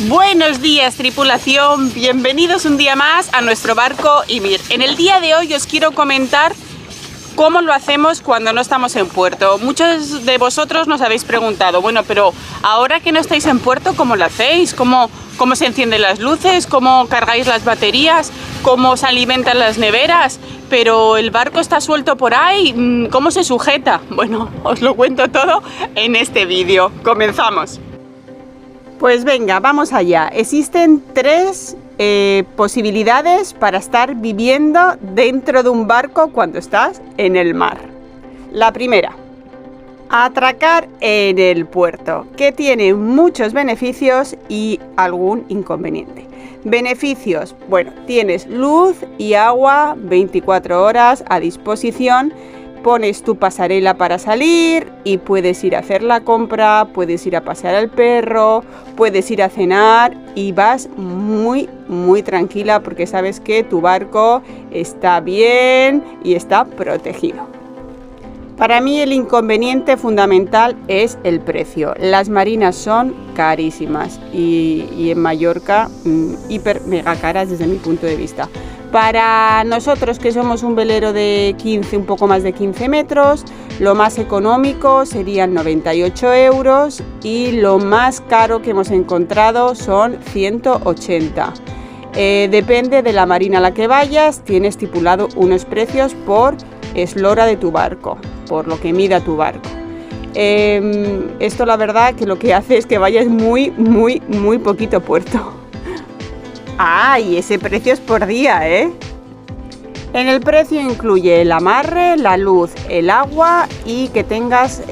Buenos días, tripulación, bienvenidos un día más a nuestro barco Ymir. En el día de hoy os quiero comentar cómo lo hacemos cuando no estamos en puerto. Muchos de vosotros nos habéis preguntado, bueno, pero ahora que no estáis en puerto, ¿cómo lo hacéis? ¿Cómo se encienden las luces? ¿Cómo cargáis las baterías? ¿Cómo se alimentan las neveras? Pero el barco está suelto por ahí, ¿cómo se sujeta? Bueno, os lo cuento todo en este vídeo. Comenzamos. Pues venga, vamos allá. Existen tres posibilidades para estar viviendo dentro de un barco cuando estás en el mar. La primera, atracar en el puerto, que tiene muchos beneficios y algún inconveniente. Beneficios, bueno, tienes luz y agua 24 horas a disposición. Pones tu pasarela para salir y puedes ir a hacer la compra, puedes ir a pasear al perro, puedes ir a cenar y vas muy tranquila porque sabes que tu barco está bien y está protegido. Para mí el inconveniente fundamental es el precio. Las marinas son carísimas y en Mallorca hiper mega caras desde mi punto de vista. Para nosotros que somos un velero de 15, un poco más de 15 metros, lo más económico serían 98 euros y lo más caro que hemos encontrado son 180. Depende de la marina a la que vayas, tiene estipulado unos precios por eslora de tu barco, por lo que mida tu barco. Esto la verdad que lo que hace es que vayas muy poquito puerto. ¡Ah! Y ese precio es por día, ¿eh? En el precio incluye el amarre, la luz, el agua y que tengas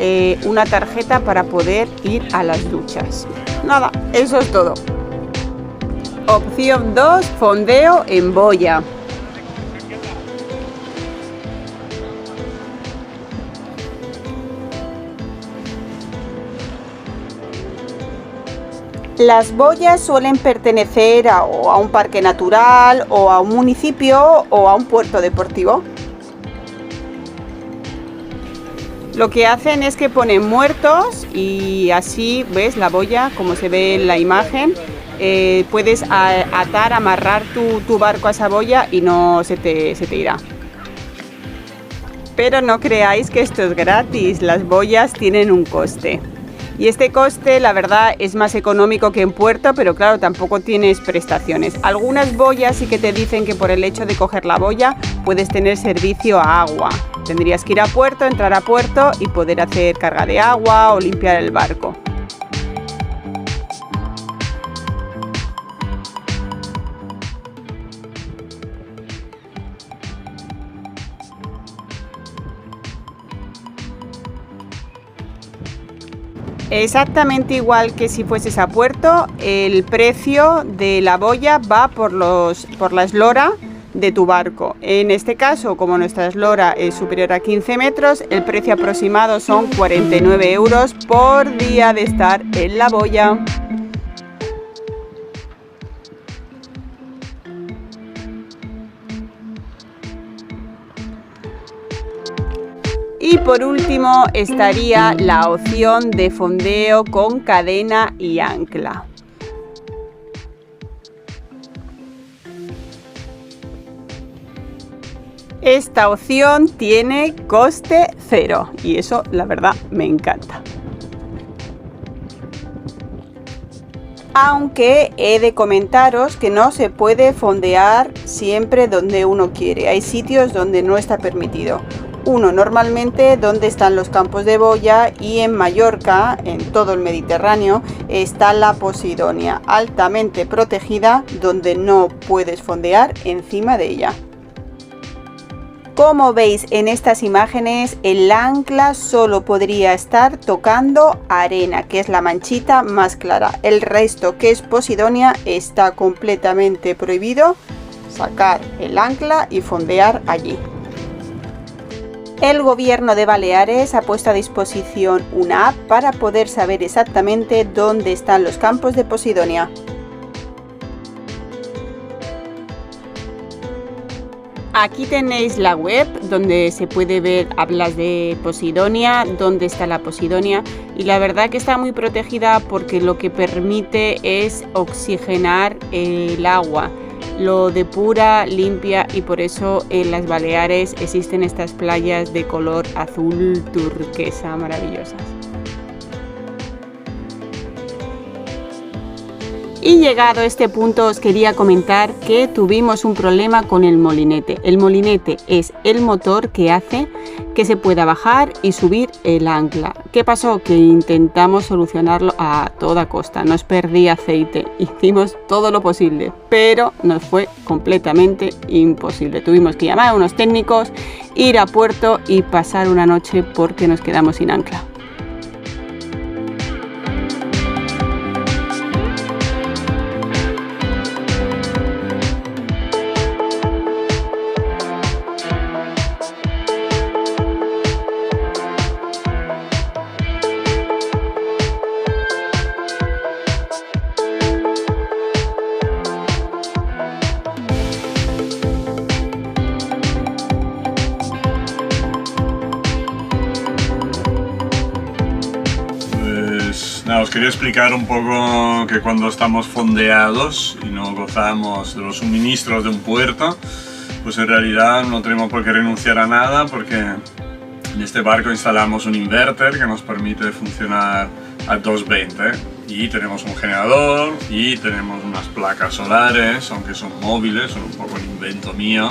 una tarjeta para poder ir a las duchas. Nada, eso es todo. Opción 2, fondeo en boya. Las boyas suelen pertenecer a un parque natural o a un municipio o a un puerto deportivo. Lo que hacen es que ponen muertos y así ves la boya como se ve en la imagen. Puedes atar, amarrar tu barco a esa boya y no se te irá. Pero no creáis que esto es gratis, las boyas tienen un coste. Y este coste, la verdad, es más económico que en puerto, pero claro, tampoco tienes prestaciones. Algunas boyas sí que te dicen que por el hecho de coger la boya puedes tener servicio a agua. Tendrías que ir a puerto, entrar a puerto y poder hacer carga de agua o limpiar el barco. Exactamente igual que si fueses a puerto, el precio de la boya va por la eslora de tu barco. En este caso, como nuestra eslora es superior a 15 metros, el precio aproximado son 49 euros por día de estar en la boya. Y por último estaría la opción de fondeo con cadena y ancla. Esta opción tiene coste cero y eso la verdad me encanta. Aunque he de comentaros que no se puede fondear siempre donde uno quiere. Hay sitios donde no está permitido. Uno, normalmente donde están los campos de boya, y en Mallorca, en todo el Mediterráneo, está la Posidonia, altamente protegida, donde no puedes fondear encima de ella. Como veis en estas imágenes, el ancla solo podría estar tocando arena, que es la manchita más clara. El resto, que es Posidonia, está completamente prohibido sacar el ancla y fondear allí. El gobierno de Baleares ha puesto a disposición una app para poder saber exactamente dónde están los campos de Posidonia. Aquí tenéis la web donde se puede ver hablas de Posidonia, dónde está la Posidonia, y la verdad que está muy protegida porque lo que permite es oxigenar el agua, lo depura, limpia, y por eso en las Baleares existen estas playas de color azul turquesa maravillosas. Y llegado a este punto os quería comentar que tuvimos un problema con el molinete. El molinete es el motor que hace que se pueda bajar y subir el ancla. ¿Qué pasó? Que intentamos solucionarlo a toda costa. Nos perdí aceite, hicimos todo lo posible, pero nos fue completamente imposible. Tuvimos que llamar a unos técnicos, ir a puerto y pasar una noche porque nos quedamos sin ancla. Nada, os quería explicar un poco que cuando estamos fondeados y no gozamos de los suministros de un puerto, pues en realidad no tenemos por qué renunciar a nada, porque en este barco instalamos un inverter que nos permite funcionar a 220 y tenemos un generador y tenemos unas placas solares, aunque son móviles, son un poco un invento mío.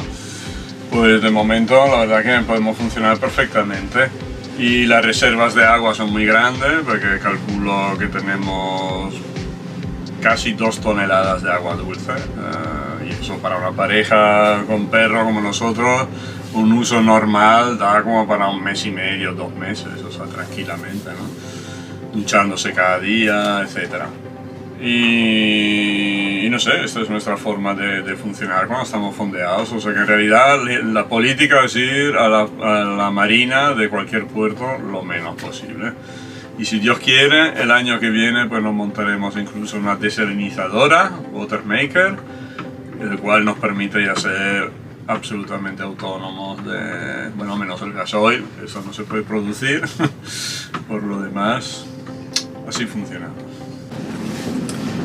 Pues de momento la verdad que podemos funcionar perfectamente. Y las reservas de agua son muy grandes, porque calculo que tenemos casi 2 toneladas de agua dulce, y eso para una pareja con perro como nosotros, un uso normal da como para 1 mes y medio, 2 meses, o sea, tranquilamente, ¿no? Duchándose cada día, etc. Y no sé, esta es nuestra forma de funcionar cuando estamos fondeados. O sea que en realidad la política es ir a la marina de cualquier puerto lo menos posible. Y si Dios quiere, el año que viene pues nos montaremos incluso una desalinizadora, water maker, el cual nos permite ya ser absolutamente autónomos de, bueno, menos el gasoil, eso no se puede producir. Por lo demás, así funciona.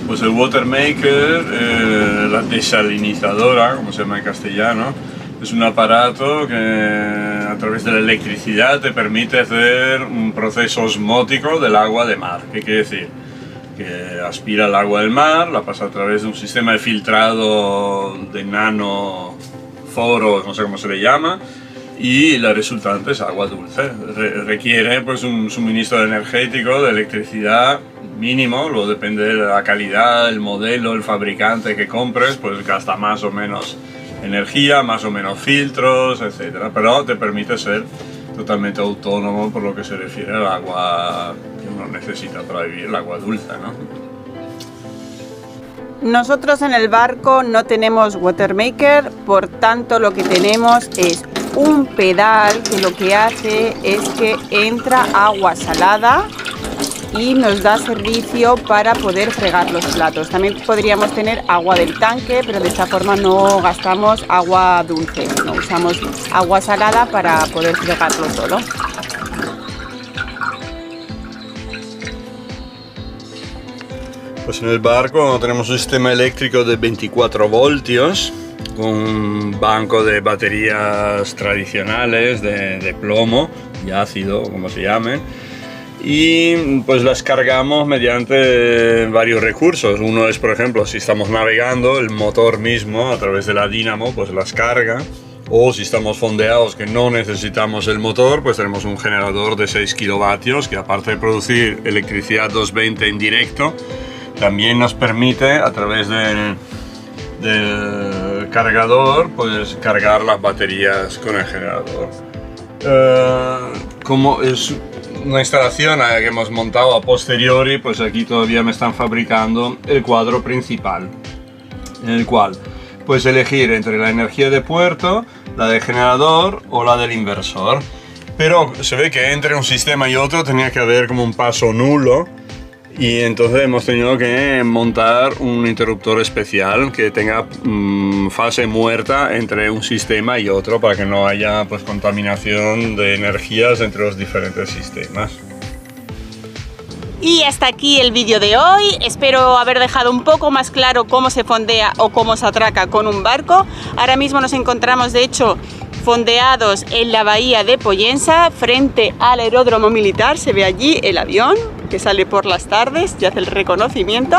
Pues el water maker, la desalinizadora, como se llama en castellano, es un aparato que a través de la electricidad te permite hacer un proceso osmótico del agua de mar. ¿Qué quiere decir? Que aspira el agua del mar, la pasa a través de un sistema de filtrado de nanoforos, no sé cómo se le llama, y la resultante es agua dulce. Requiere pues un suministro energético de electricidad mínimo, luego depende de la calidad, el modelo, el fabricante que compres, pues gasta más o menos energía, más o menos filtros, etc. Pero te permite ser totalmente autónomo por lo que se refiere al agua que uno necesita para vivir, el agua dulce, ¿no? Nosotros en el barco no tenemos water maker, por tanto lo que tenemos es un pedal que lo que hace es que entra agua salada y nos da servicio para poder fregar los platos. También podríamos tener agua del tanque, pero de esta forma no gastamos agua dulce, no usamos agua salada para poder fregarlo todo. Pues en el barco tenemos un sistema eléctrico de 24 voltios con un banco de baterías tradicionales de plomo y ácido, como se llame, y pues las cargamos mediante varios recursos. Uno es, por ejemplo, si estamos navegando, el motor mismo a través de la dínamo pues las carga, o si estamos fondeados que no necesitamos el motor, pues tenemos un generador de 6 kilovatios que, aparte de producir electricidad 220 en directo, también nos permite a través del cargador pues cargar las baterías con el generador. Como es una instalación que hemos montado a posteriori, pues aquí todavía me están fabricando el cuadro principal, en el cual puedes elegir entre la energía de puerto, la de generador o la del inversor. Pero se ve que entre un sistema y otro tenía que haber como un paso nulo, Y entonces hemos tenido que montar un interruptor especial que tenga fase muerta entre un sistema y otro para que no haya pues, contaminación de energías entre los diferentes sistemas. Y hasta aquí el vídeo de hoy. Espero haber dejado un poco más claro cómo se fondea o cómo se atraca con un barco. Ahora mismo nos encontramos, de hecho, fondeados en la bahía de Pollensa, frente al aeródromo militar. Se ve allí el avión que sale por las tardes y hace el reconocimiento.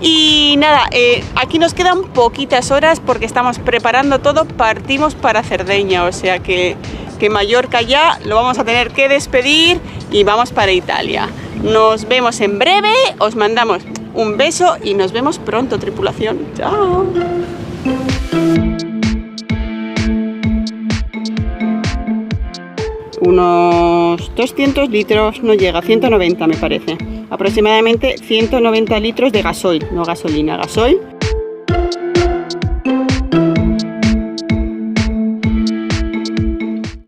Y nada, aquí nos quedan poquitas horas porque estamos preparando todo. Partimos para Cerdeña, o sea que Mallorca ya lo vamos a tener que despedir y vamos para Italia. Nos vemos en breve, os mandamos un beso y nos vemos pronto, tripulación. Chao. Unos 200 litros, no llega, 190 me parece. Aproximadamente 190 litros de gasoil, no gasolina, gasoil.